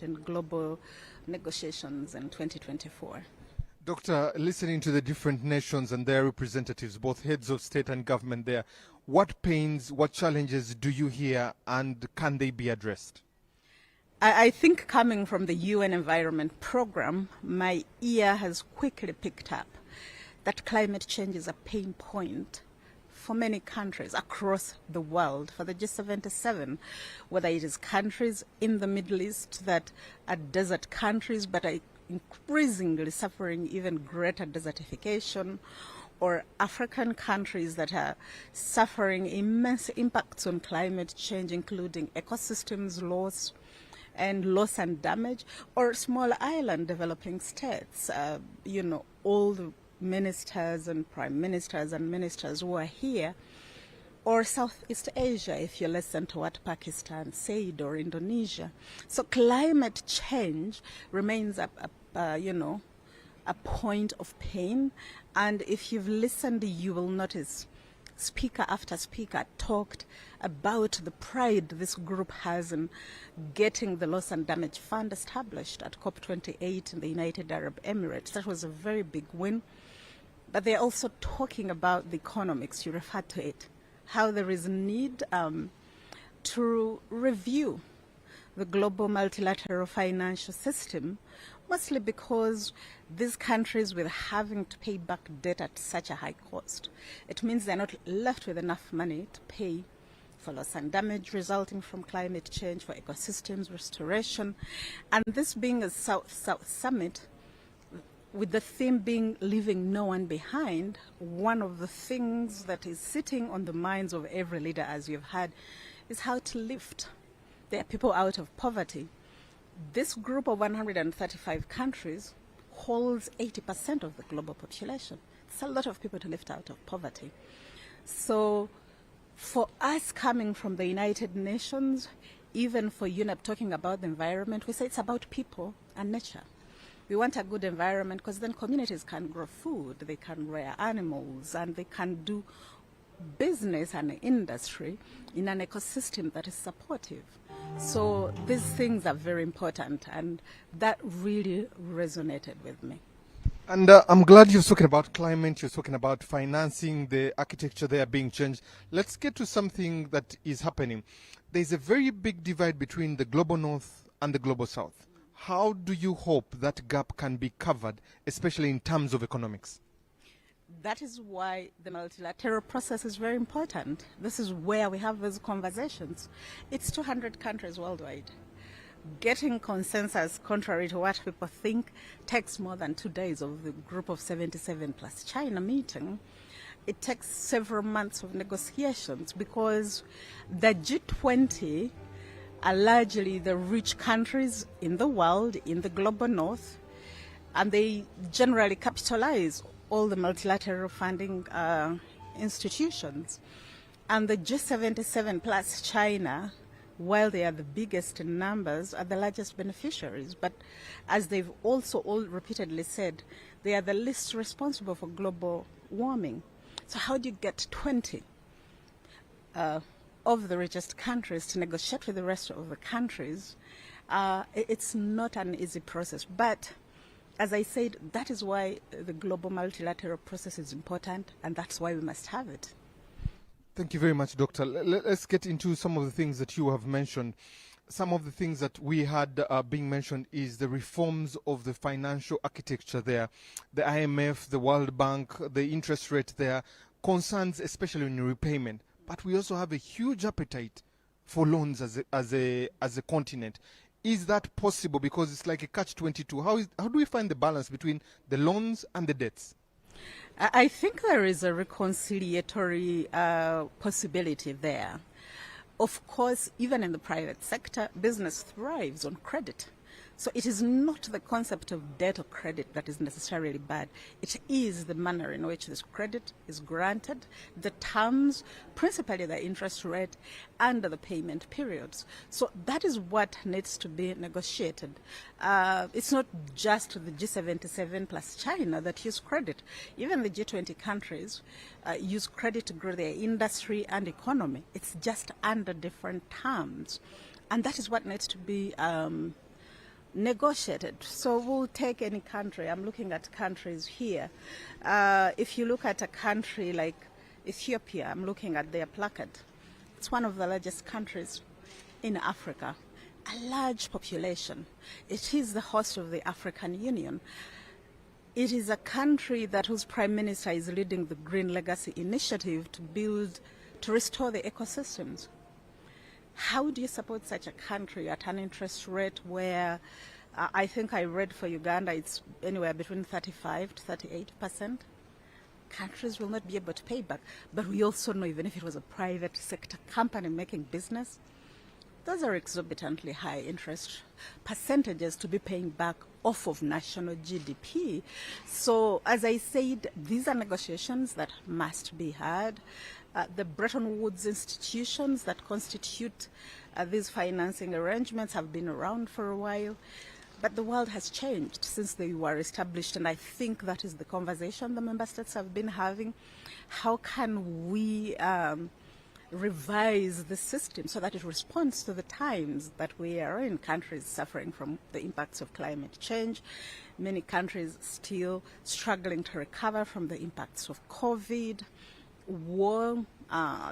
in global negotiations in 2024. Doctor, listening to the different nations and their representatives, both heads of state and government there, what pains, what challenges do you hear, and can they be addressed? I think coming from the UN Environment Programme, my ear has quickly picked up that climate change is a pain point for many countries across the world, for the G77, whether it is countries in the Middle East that are desert countries but are increasingly suffering even greater desertification, or African countries that are suffering immense impacts on climate change, including ecosystems loss and damage, or small island developing states. All the ministers and prime ministers and ministers who are here, or Southeast Asia, if you listen to what Pakistan said, or Indonesia. So climate change remains a point of pain. And if you've listened, you will notice speaker after speaker talked about the pride this group has in getting the Loss and Damage Fund established at COP28 in the United Arab Emirates. That was a very big win. But they're also talking about the economics, you referred to it, how there is a need to review the global multilateral financial system, mostly because these countries, with having to pay back debt at such a high cost, it means they're not left with enough money to pay for loss and damage resulting from climate change, for ecosystems restoration. And this being a South-South summit, with the theme being leaving no one behind, one of the things that is sitting on the minds of every leader, as you've heard, is how to lift their people out of poverty. This group of 135 countries holds 80% of the global population. It's a lot of people to lift out of poverty. So for us coming from the United Nations, even for UNEP talking about the environment, we say it's about people and nature. We want a good environment because then communities can grow food, they can rear animals, and they can do business and industry in an ecosystem that is supportive. So these things are very important, and that really resonated with me. And I'm glad you're talking about climate, you're talking about financing, the architecture there being changed. Let's get to something that is happening. There's a very big divide between the global north and the global south. How do you hope that gap can be covered, especially in terms of economics? That is why the multilateral process is very important. This is where we have these conversations. It's 200 countries worldwide. Getting consensus, contrary to what people think, takes more than 2 days of the group of 77 plus China meeting. It takes several months of negotiations because the G20 are largely the rich countries in the world, in the global north, and they generally capitalize all the multilateral funding institutions. And the G77 plus China, while they are the biggest in numbers, are the largest beneficiaries. But as they've also all repeatedly said, they are the least responsible for global warming. So how do you get 20 of the richest countries to negotiate with the rest of the countries? It's not an easy process. But as I said, that is why the global multilateral process is important, and that's why we must have it. Thank you very much, Doctor. Let's get into some of the things that you have mentioned. Some of the things that we had being mentioned is the reforms of the financial architecture there, the IMF, the World Bank, the interest rate there, concerns especially in repayment. But we also have a huge appetite for loans as a continent. Is that possible? Because it's like a catch-22. How do we find the balance between the loans and the debts? I think there is a reconciliatory possibility there. Of course, even in the private sector, business thrives on credit. So it is not the concept of debt or credit that is necessarily bad. It is the manner in which this credit is granted, the terms, principally the interest rate, and the payment periods. So that is what needs to be negotiated. It's not just the G77 plus China that use credit. Even the G20 countries use credit to grow their industry and economy. It's just under different terms. And that is what needs to be negotiated. So we'll take any country. I'm looking at countries here. If you look at a country like Ethiopia, I'm looking at their placard. It's one of the largest countries in Africa, a large population. It is the host of the African Union. It is a country whose prime minister is leading the Green Legacy Initiative to restore the ecosystems. How do you support such a country at an interest rate where I think I read for Uganda it's anywhere between 35 to 38%? Countries will not be able to pay back. But we also know even if it was a private sector company making business, those are exorbitantly high interest percentages to be paying back off of national GDP. So, as I said, these are negotiations that must be had. The Bretton Woods institutions that constitute these financing arrangements have been around for a while. But the world has changed since they were established, and I think that is the conversation the member states have been having. How can we revise the system so that it responds to the times that we are in? Countries suffering from the impacts of climate change, many countries still struggling to recover from the impacts of COVID, war,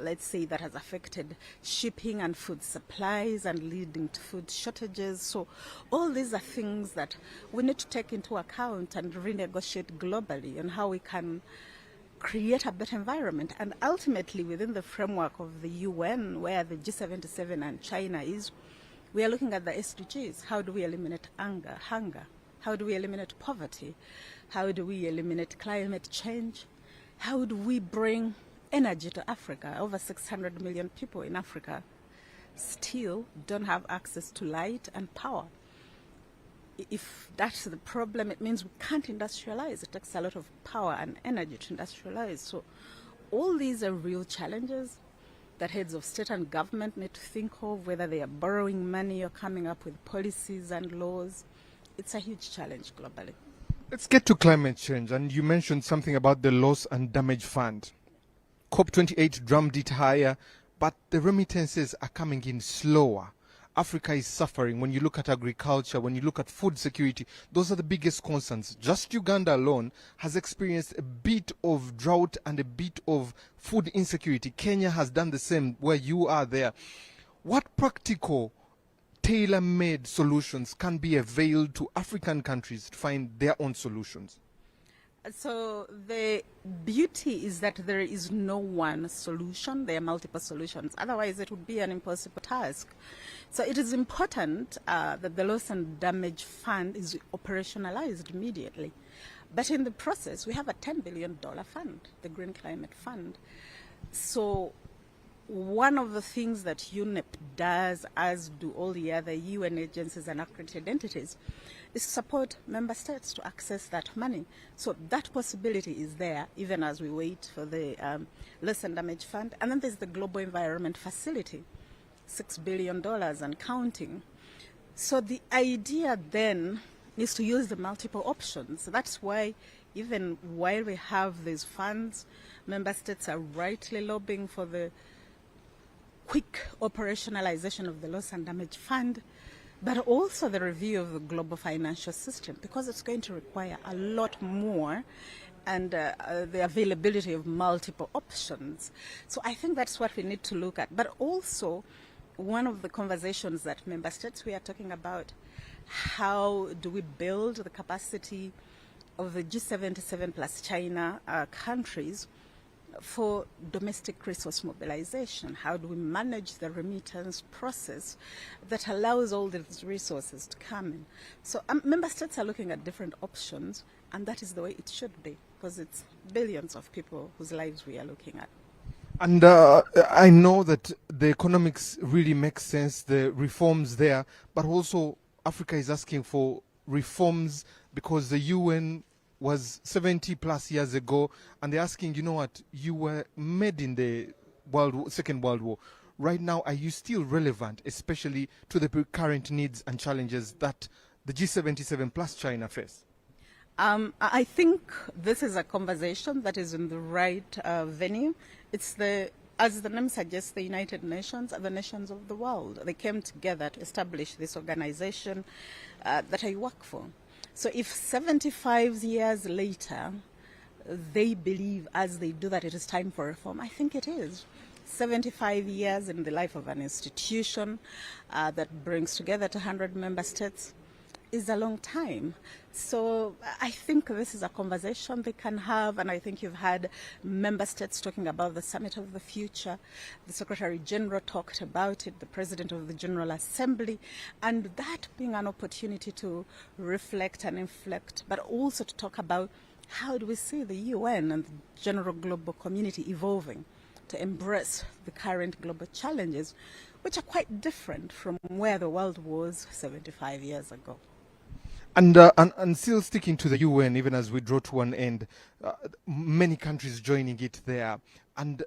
let's say, that has affected shipping and food supplies and leading to food shortages. So all these are things that we need to take into account and renegotiate globally on how we can create a better environment. And ultimately, within the framework of the UN, where the G77 and China is, we are looking at the SDGs. How do we eliminate hunger? How do we eliminate poverty? How do we eliminate climate change? How do we bring energy to Africa? Over 600 million people in Africa still don't have access to light and power. If that's the problem, it means we can't industrialize. It takes a lot of power and energy to industrialize. So all these are real challenges that heads of state and government need to think of, whether they are borrowing money or coming up with policies and laws. It's a huge challenge globally. Let's get to climate change. And you mentioned something about the loss and damage fund. COP28 drummed it higher, but the remittances are coming in slower. Africa is suffering. When you look at agriculture, when you look at food security, those are the biggest concerns. Just Uganda alone has experienced a bit of drought and a bit of food insecurity. Kenya has done the same where you are there. What practical, tailor-made solutions can be availed to African countries to find their own solutions? So the beauty is that there is no one solution. There are multiple solutions. Otherwise, it would be an impossible task. So it is important that the loss and damage fund is operationalized immediately. But in the process, we have a $10 billion fund, the Green Climate Fund. So one of the things that UNEP does, as do all the other UN agencies and accredited entities, is support member states to access that money. So that possibility is there, even as we wait for the loss and damage fund. And then there's the Global Environment Facility, $6 billion and counting. So the idea then is to use the multiple options. That's why even while we have these funds, member states are rightly lobbying for the quick operationalization of the loss and damage fund, but also the review of the global financial system, because it's going to require a lot more and the availability of multiple options. So I think that's what we need to look at. But also, one of the conversations that member states we are talking about, how do we build the capacity of the G77 plus China countries for domestic resource mobilization? How do we manage the remittance process that allows all these resources to come in? So member states are looking at different options, and that is the way it should be, because it's billions of people whose lives we are looking at. And I know that the economics really makes sense, the reforms there, but also Africa is asking for reforms because the UN was 70 plus years ago, and they're asking, you know what, you were made in the Second World War. Right now, are you still relevant, especially to the current needs and challenges that the G77 plus China face? I think this is a conversation that is in the right venue. It's as the name suggests, the United Nations are the nations of the world. They came together to establish this organization. that I work for. So if 75 years later they believe as they do that it is time for reform, I think it is. 75 years in the life of an institution that brings together 200 member states is a long time. So I think this is a conversation they can have, and I think you've had member states talking about the summit of the future. The Secretary General talked about it, the President of the General Assembly, and that being an opportunity to reflect and inflect, but also to talk about how do we see the UN and the general global community evolving to embrace the current global challenges, which are quite different from where the world was 75 years ago. And still sticking to the UN, even as we draw to an end, many countries joining it there. And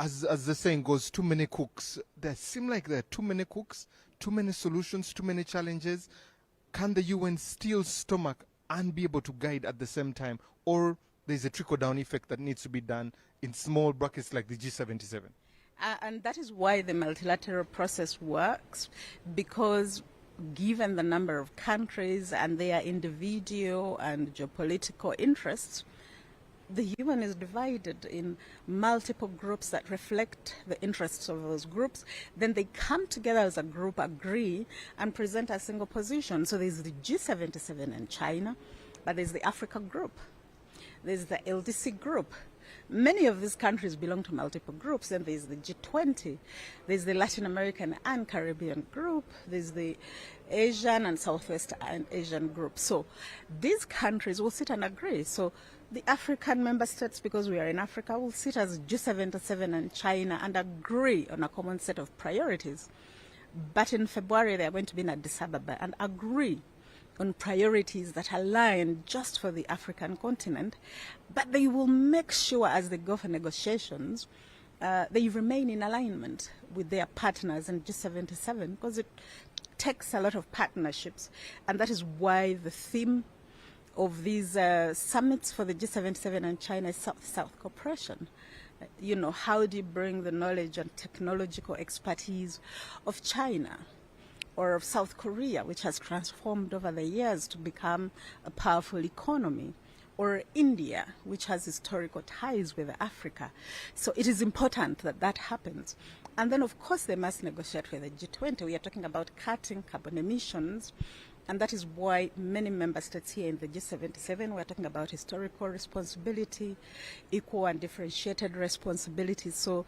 as the saying goes, too many cooks. There seem like there are too many cooks, too many solutions, too many challenges. Can the UN still stomach and be able to guide at the same time? Or there's a trickle-down effect that needs to be done in small brackets like the G77? And that is why the multilateral process works, because given the number of countries and their individual and geopolitical interests, the UN is divided in multiple groups that reflect the interests of those groups. Then they come together as a group, agree, and present a single position. So there's the G77 in China, but there's the Africa group. There's the LDC group. Many of these countries belong to multiple groups. Then there's the G20. There's the Latin American and Caribbean group. There's the Asian and Southwest Asian group. So these countries will sit and agree. So the African member states, because we are in Africa, will sit as G77 and China and agree on a common set of priorities. But in February, they are going to be in Addis Ababa and agree on priorities that align just for the African continent, but they will make sure as they go for negotiations, they remain in alignment with their partners in G77, because it takes a lot of partnerships, and that is why the theme of these summits for the G77 and China is South-South cooperation. You know, how do you bring the knowledge and technological expertise of China or of South Korea, which has transformed over the years to become a powerful economy, or India, which has historical ties with Africa. So it is important that that happens. And then, of course, they must negotiate with the G20. We are talking about cutting carbon emissions, and that is why many member states here in the G77, we're talking about historical responsibility, equal and differentiated responsibility. So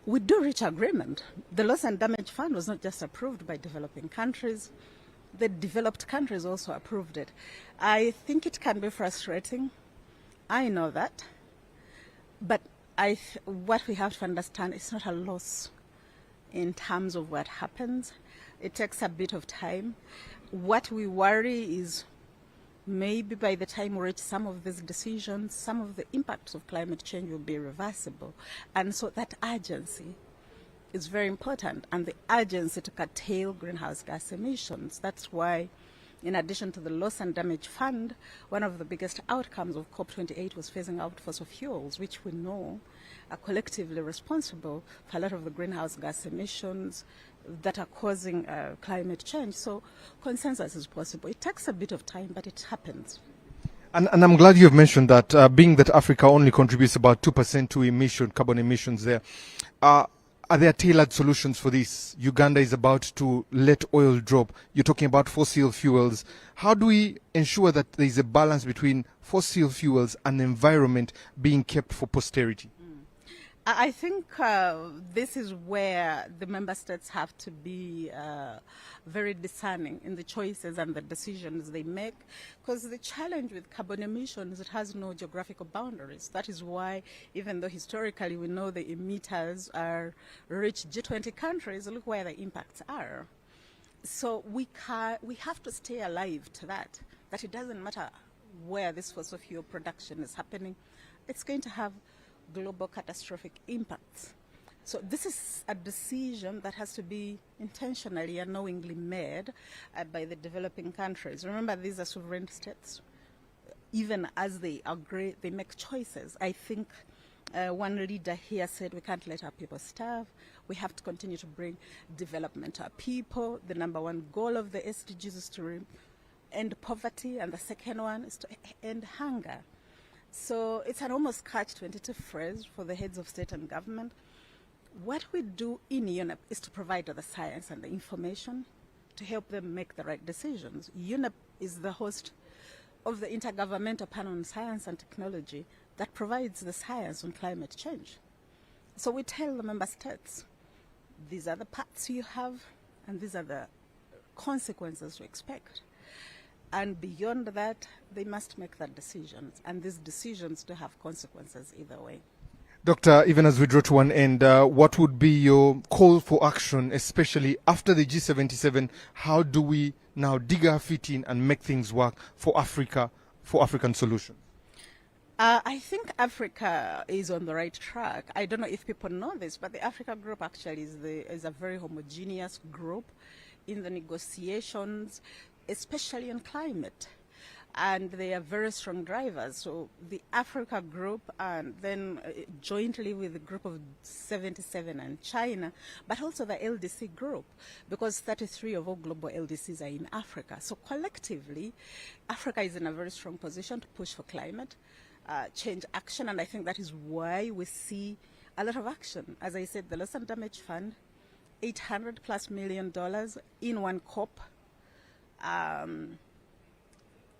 we do reach agreement. The Loss and Damage Fund was not just approved by developing countries. The developed countries also approved it. I think it can be frustrating. I know that. But what we have to understand, it's not a loss in terms of what happens. It takes a bit of time. What we worry is maybe by the time we reach some of these decisions, some of the impacts of climate change will be reversible. And so that urgency is very important, and the urgency to curtail greenhouse gas emissions. That's why, in addition to the Loss and Damage Fund, one of the biggest outcomes of COP28 was phasing out fossil fuels, which we know are collectively responsible for a lot of the greenhouse gas emissions that are causing climate change. So consensus is possible. It takes a bit of time, but it happens. And I'm glad you've mentioned that, being that Africa only contributes about 2% to carbon emissions there. Are there tailored solutions for this? Uganda is about to let oil drop. You're talking about fossil fuels. How do we ensure that there is a balance between fossil fuels and environment being kept for posterity? I think this is where the member states have to be very discerning in the choices and the decisions they make, because the challenge with carbon emissions, it has no geographical boundaries. That is why, even though historically we know the emitters are rich G20 countries, look where the impacts are. So we have to stay alive to that it doesn't matter where this fossil fuel production is happening, it's going to have global catastrophic impacts. So this is a decision that has to be intentionally and knowingly made by the developing countries. Remember, these are sovereign states. Even as they agree, they make choices. I think one leader here said we can't let our people starve. We have to continue to bring development to our people. The number one goal of the SDGs is to end poverty, and the second one is to end hunger. So it's an almost catch-22 phrase for the heads of state and government. What we do in UNEP is to provide the science and the information to help them make the right decisions. UNEP is the host of the Intergovernmental Panel on Science and Technology that provides the science on climate change. So we tell the member states, these are the parts you have, and these are the consequences to expect. And beyond that, they must make that decisions, and these decisions do have consequences either way. Doctor, even as we draw to an end, what would be your call for action, especially after the G77? How do we now dig our feet in and make things work for Africa, for African solutions? I think Africa is on the right track. I don't know if people know this, but the Africa group actually is a very homogeneous group in the negotiations, especially on climate. And they are very strong drivers. So the Africa group, and then jointly with the group of 77 and China, but also the LDC group, because 33 of all global LDCs are in Africa. So collectively, Africa is in a very strong position to push for climate change action, and I think that is why we see a lot of action. As I said, the Loss and Damage Fund, $800+ million in one COP.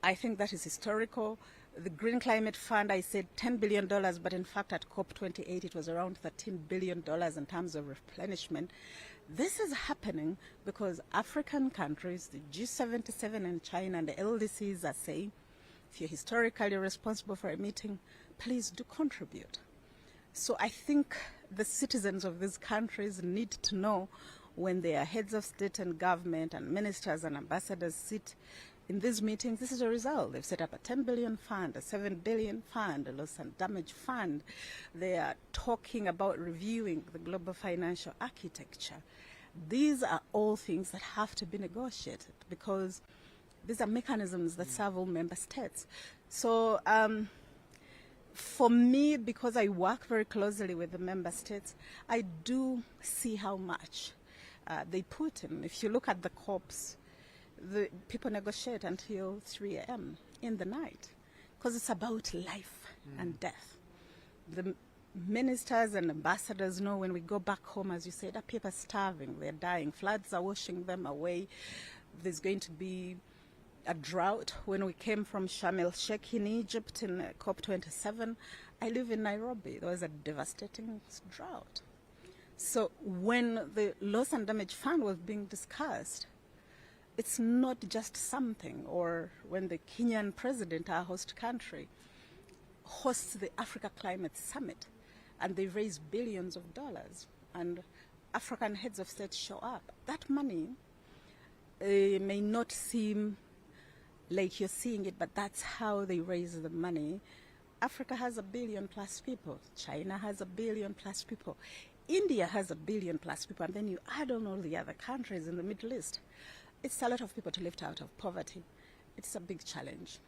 I think that is historical. The Green Climate Fund, I said $10 billion, but in fact at COP28 it was around $13 billion in terms of replenishment. This is happening because African countries, the G77 and China and the LDCs are saying, if you're historically responsible for a meeting, please do contribute. So I think the citizens of these countries need to know when their heads of state and government and ministers and ambassadors sit in these meetings, this is a result. They've set up a 10 billion fund, a 7 billion fund, a loss and damage fund. They are talking about reviewing the global financial architecture. These are all things that have to be negotiated because these are mechanisms that serve all member states. So for me, because I work very closely with the member states, I do see how much they put in. If you look at the COPs, the people negotiate until 3 a.m. in the night because it's about life and death. The ministers and ambassadors know when we go back home, as you said, are people starving, they're dying, floods are washing them away. There's going to be a drought. When we came from Sharm el-Sheikh in Egypt in COP27, I live in Nairobi. There was a devastating drought. So when the Loss and Damage Fund was being discussed, it's not just something, or when the Kenyan president, our host country, hosts the Africa Climate Summit and they raise billions of dollars and African heads of state show up. That money may not seem like you're seeing it, but that's how they raise the money. Africa has 1 billion+ people. China has 1 billion+ people. India has 1 billion+ people. And then you add on all the other countries in the Middle East. It's a lot of people to lift out of poverty. It's a big challenge.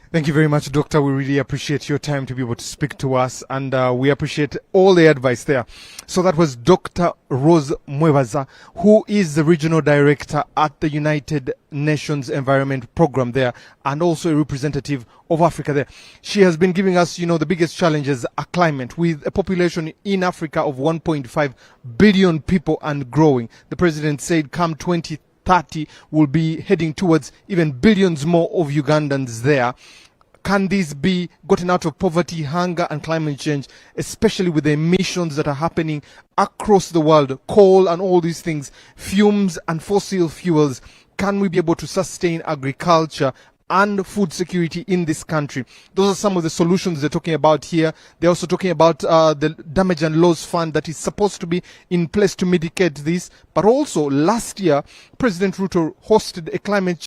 Thank you very much, Doctor. We really appreciate your time to be able to speak to us, and we appreciate all the advice there. So that was Dr. Rose Mwebaza, who is the Regional Director at the United Nations Environment Program there, and also a representative of Africa there. She has been giving us, the biggest challenges are climate, with a population in Africa of 1.5 billion people and growing. The President said come 2030 will be heading towards even billions more of Ugandans there. Can this be gotten out of poverty, hunger and climate change, especially with the emissions that are happening across the world, coal and all these things, fumes and fossil fuels? Can we be able to sustain agriculture and food security in this country? Those are some of the solutions they're talking about here. They're also talking about the Damage and Loss Fund that is supposed to be in place to mitigate this. But also, last year, President Ruto hosted a climate